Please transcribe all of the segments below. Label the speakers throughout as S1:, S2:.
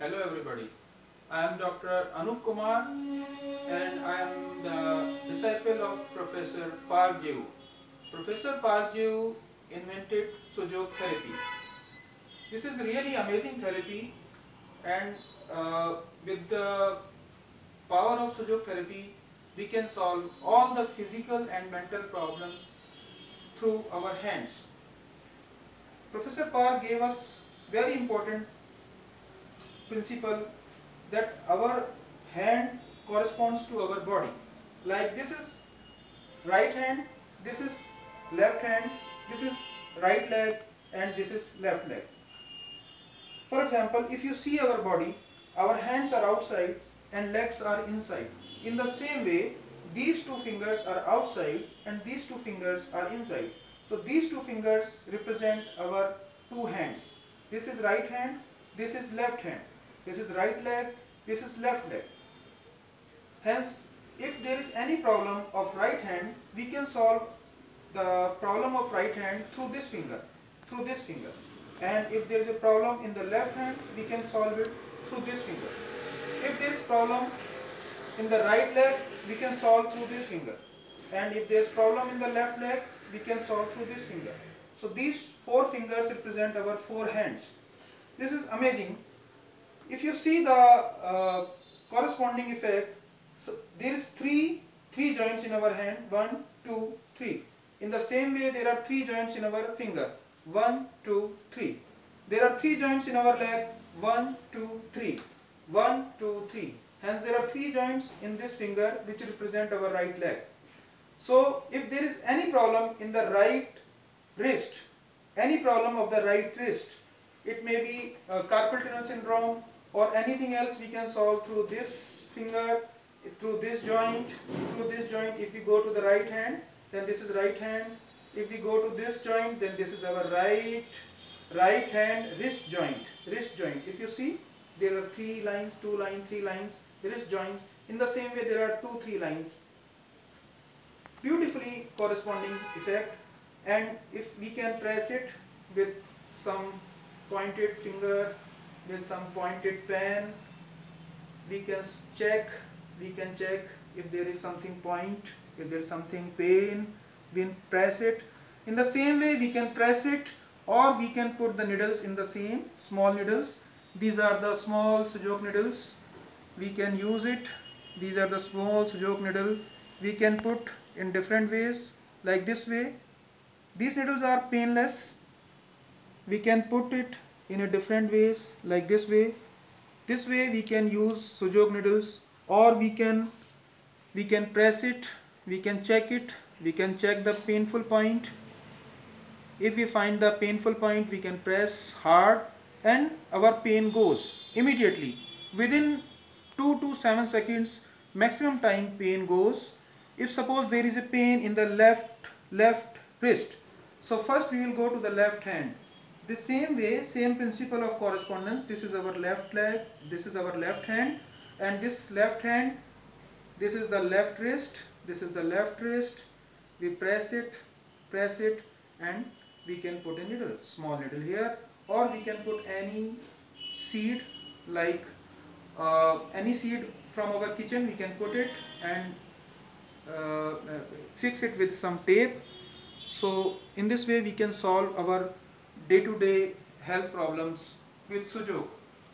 S1: Hello everybody, I am Dr. Anup Kumar and I am the disciple of Professor Park Jew. Professor Park Jew invented Sujok therapy. This is really amazing therapy, and with the power of Sujok therapy we can solve all the physical and mental problems through our hands. Professor Park gave us very important principle that our hand corresponds to our body. Like this is right hand, this is left hand, this is right leg, and this is left leg. For example, if you see our body, our hands are outside and legs are inside. In the same way, these two fingers are outside and these two fingers are inside. So these two fingers represent our two hands. This is right hand, this is left hand. This is right leg, this is left leg. Hence, if there is any problem of right hand, we can solve the problem of right hand through this finger. And if there is a problem in the left hand, we can solve it through this finger. If there is problem in the right leg, we can solve through this finger. And if there is problem in the left leg, we can solve through this finger. So these four fingers represent our four hands. This is amazing. If you see the corresponding effect, so there is three joints in our hand, 1, 2, 3. In the same way, there are 3 joints in our finger, 1, 2, 3. There are 3 joints in our leg, 1, 2, 3, 1, 2, 3. Hence, there are 3 joints in this finger which represent our right leg. So, if there is any problem in the right wrist, any problem of the right wrist, it may be carpal tunnel syndrome or anything else, we can solve through this finger, through this joint, If we go to the right hand, then this is right hand. If we go to this joint, then this is our right hand wrist joint. If you see, there are 3 lines, 2 lines, 3 lines, wrist joints. In the same way, there are 2, 3 lines. Beautifully corresponding effect. And if we can press it with some pointed finger, with some pointed pen, we can check if there is something point, if there is something pain, we press it. In the same way, we can press it, or we can put the needles in the same small needles. These are the small Sujok needles. We can use it. These are the small Sujok needle. We can put in different ways, like this way. These needles are painless. We can put it in a different ways, like this way. This way we can use Sujok needles, or we can press it, we can check it, we can check the painful point. If we find the painful point, we can press hard and our pain goes immediately. Within 2 to 7 seconds maximum time pain goes. If suppose there is a pain in the left wrist, so first we will go to the left hand. The same way, same principle of correspondence. This is our left leg, this is our left hand, and this left hand, this is the left wrist, this is the left wrist. We press it, and we can put a needle, small needle here, or we can put any seed, like any seed from our kitchen, we can put it and fix it with some tape. So in this way we can solve our day-to-day health problems with Sujok.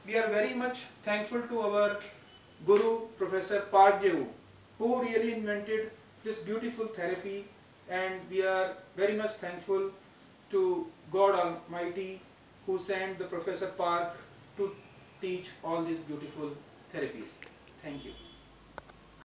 S1: We are very much thankful to our Guru Professor Park Jew, who really invented this beautiful therapy, and we are very much thankful to God Almighty, who sent the Professor Park to teach all these beautiful therapies. Thank you.